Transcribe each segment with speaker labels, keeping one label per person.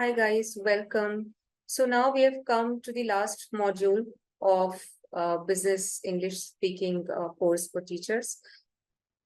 Speaker 1: Hi guys, welcome. So now we have come to the last module of business English speaking course for teachers.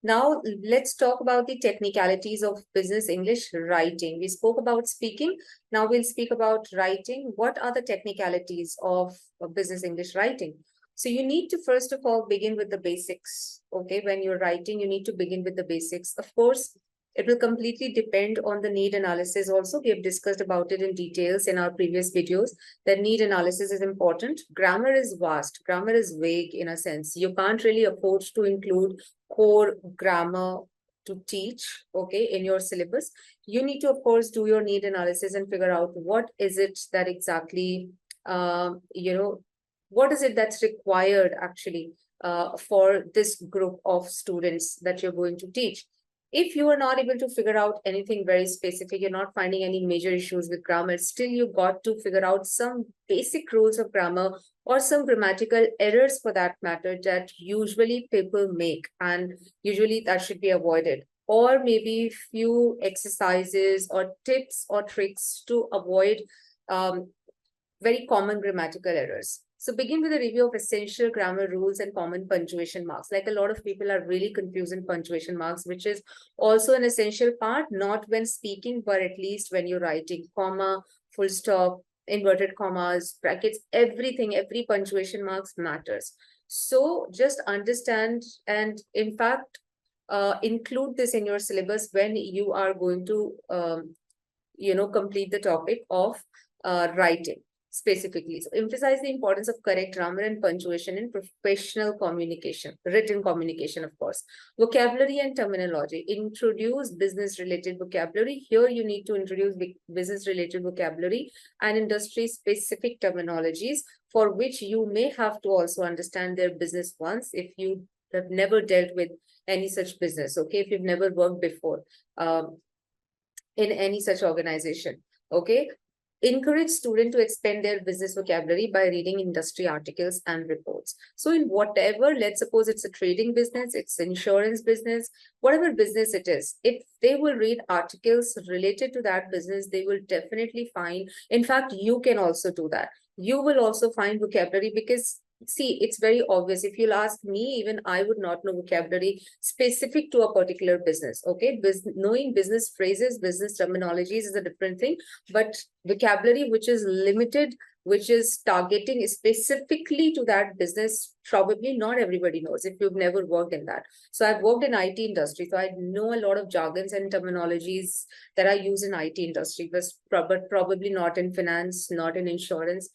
Speaker 1: Now let's talk about the technicalities of business English writing. We spoke about speaking. Now we'll speak about writing. What are the technicalities of business English writing? So you need to first of all begin with the basics. Okay, when you're writing, you need to begin with the basics. Of course, it will completely depend on the need analysis also. We have discussed about it in details in our previous videos. That need analysis is important. Grammar is vast. Grammar is vague in a sense. You can't really afford to include core grammar to teach, okay, in your syllabus. You need to, of course, do your need analysis and figure out what is it that exactly, what is it that's required actually for this group of students that you're going to teach. If you are not able to figure out anything very specific, you're not finding any major issues with grammar, still you got to figure out some basic rules of grammar or some grammatical errors for that matter that usually people make, and usually that should be avoided. Or maybe few exercises or tips or tricks to avoid very common grammatical errors. So begin with a review of essential grammar rules and common punctuation marks. Like a lot of people are really confusing punctuation marks, which is also an essential part, not when speaking, but at least when you're writing, comma, full stop, inverted commas, brackets, everything, every punctuation marks matters. So just understand and in fact, include this in your syllabus when you are going to, complete the topic of writing specifically. So emphasize the importance of correct grammar and punctuation in professional communication, written communication, of course. Vocabulary and terminology. Introduce business-related vocabulary. Here you need to introduce business-related vocabulary and industry-specific terminologies for which you may have to also understand their business once if you have never dealt with any such business, okay? If you've never worked before in any such organization, okay? Encourage students to expand their business vocabulary by reading industry articles and reports. So in whatever, let's suppose it's a trading business, it's insurance business, whatever business it is, if they will read articles related to that business, they will definitely find, in fact, you can also do that. You will also find vocabulary because see, it's very obvious. If you'll ask me, even I would not know vocabulary specific to a particular business. Okay, knowing business phrases, business terminologies is a different thing, but vocabulary which is limited, which is targeting specifically to that business, probably not everybody knows if you've never worked in that. So I've worked in IT industry, so I know a lot of jargons and terminologies that are used in IT industry, but probably not in finance, not in insurance,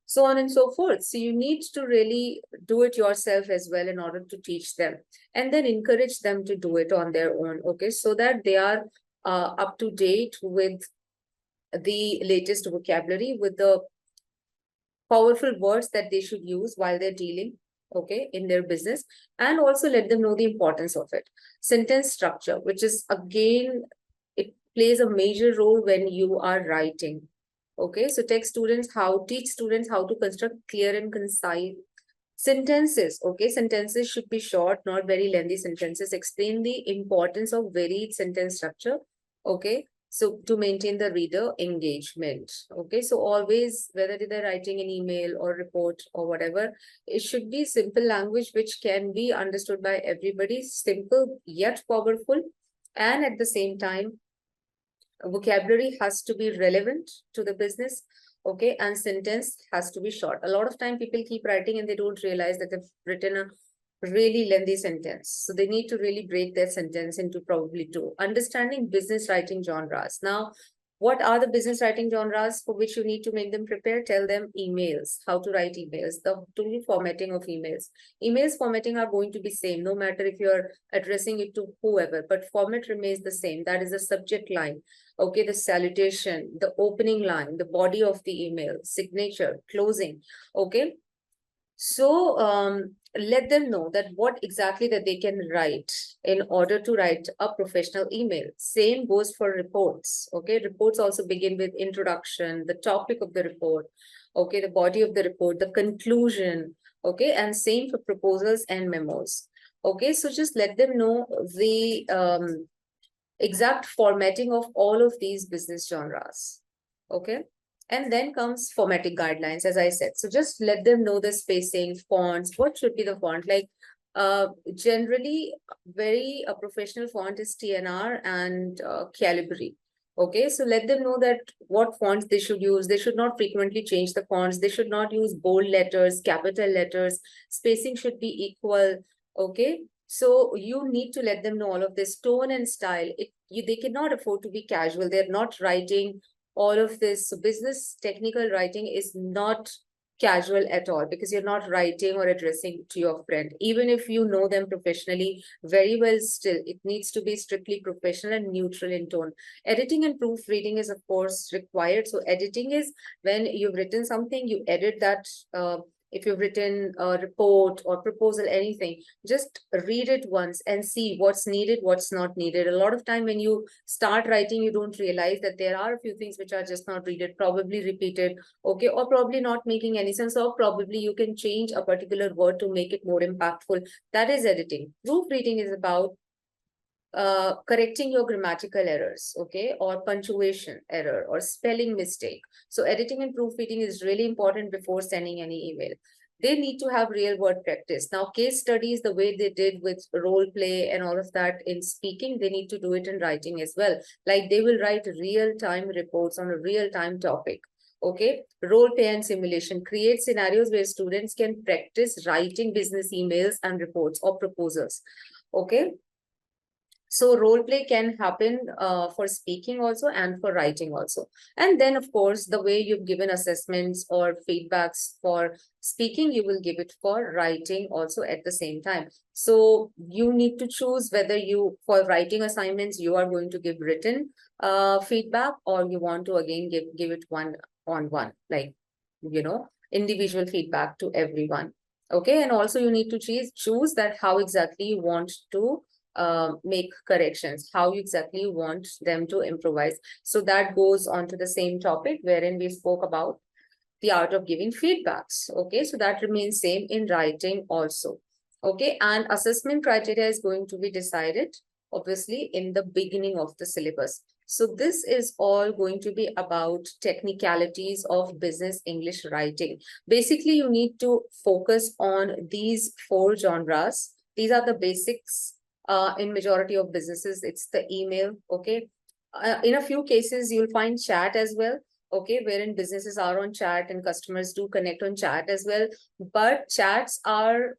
Speaker 1: so on and so forth. So you need to really do it yourself as well in order to teach them, and then encourage them to do it on their own, okay, so that they are up to date with the latest vocabulary, with the powerful words that they should use while they're dealing, okay, in their business, and also let them know the importance of it. Sentence structure, which is again, it plays a major role when you are writing. Okay, so teach students how to construct clear and concise sentences. Okay, sentences should be short, not very lengthy sentences. Explain the importance of varied sentence structure. Okay, so to maintain the reader engagement. Okay, so always, whether they're writing an email or report or whatever, it should be simple language which can be understood by everybody, simple yet powerful, and at the same time, vocabulary has to be relevant to the business, okay, and sentence has to be short. A lot of time people keep writing and they don't realize that they've written a really lengthy sentence, so they need to really break their sentence into probably two. Understanding business writing genres. Now, what are the business writing genres for which you need to make them prepare? Tell them emails, how to write emails, the total formatting of emails. Emails formatting are going to be same, no matter if you're addressing it to whoever, but format remains the same. That is the subject line, okay, the salutation, the opening line, the body of the email, signature, closing, okay. So let them know that what exactly that they can write in order to write a professional email. Same goes for reports. Okay, reports also begin with introduction, the topic of the report, okay, the body of the report, the conclusion, okay, and same for proposals and memos. Okay, so just let them know the exact formatting of all of these business genres. Okay. And then comes formatting guidelines, as I said. So just let them know the spacing, fonts, what should be the font. Like generally very a professional font is TNR and Calibri. Okay, so let them know that what fonts they should use. They should not frequently change the fonts. They should not use bold letters, capital letters. Spacing should be equal. Okay, so you need to let them know all of this tone and style. They cannot afford to be casual. They're not writing all of this. So business technical writing is not casual at all, because you're not writing or addressing to your friend. Even if you know them professionally very well, still it needs to be strictly professional and neutral in tone. Editing and proofreading is of course required. So editing is when you've written something, you edit that. If you've written a report or proposal, anything, just read it once and see what's needed, what's not needed. A lot of time when you start writing, you don't realize that there are a few things which are just not readed, probably repeated, okay, or probably not making any sense, or probably you can change a particular word to make it more impactful. That is editing. Proofreading is about correcting your grammatical errors, okay, or punctuation error or spelling mistake. So editing and proofreading is really important before sending any email. They need to have real word practice. Now, case studies, the way they did with role play and all of that in speaking, they need to do it in writing as well. Like they will write real-time reports on a real-time topic. Okay, role play and simulation. Create scenarios where students can practice writing business emails and reports or proposals. Okay, so role play can happen for speaking also and for writing also. And then, of course, the way you've given assessments or feedbacks for speaking, you will give it for writing also at the same time. So you need to choose whether you, for writing assignments, you are going to give written feedback, or you want to again give it one-on-one, like, individual feedback to everyone. Okay, and also you need to choose that how exactly you want to make corrections, how you exactly want them to improvise. So that goes on to the same topic wherein we spoke about the art of giving feedbacks. Okay, so that remains same in writing also. Okay, and assessment criteria is going to be decided obviously in the beginning of the syllabus. So this is all going to be about technicalities of business English writing. Basically, you need to focus on these 4 genres. These are the basics. In majority of businesses, it's the email. Okay, in a few cases, you'll find chat as well. Okay, wherein businesses are on chat and customers do connect on chat as well. But chats are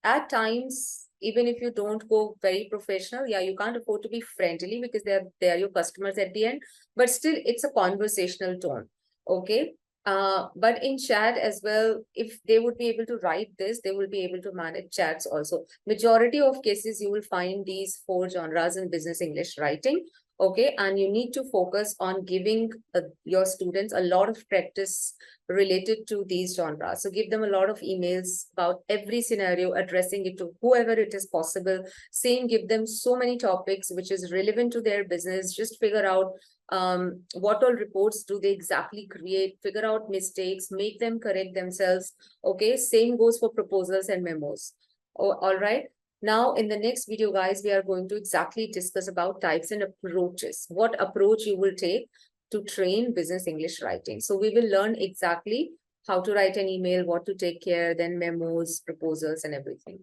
Speaker 1: at times, even if you don't go very professional, yeah, you can't afford to be friendly because they're your customers at the end, but still it's a conversational tone. Okay, but in chat as well, if they would be able to write this, they will be able to manage chats also. Majority of cases you will find these 4 genres in business English writing. Okay, and you need to focus on giving your students a lot of practice related to these genres. So give them a lot of emails about every scenario, addressing it to whoever it is possible. Same, give them so many topics which is relevant to their business. Just figure out what all reports do they exactly create, figure out mistakes, make them correct themselves. Okay, same goes for proposals and memos. Oh, all right. Now, in the next video, guys, we are going to exactly discuss about types and approaches. What approach you will take to train business English writing. So we will learn exactly how to write an email, what to take care, then memos, proposals, and everything.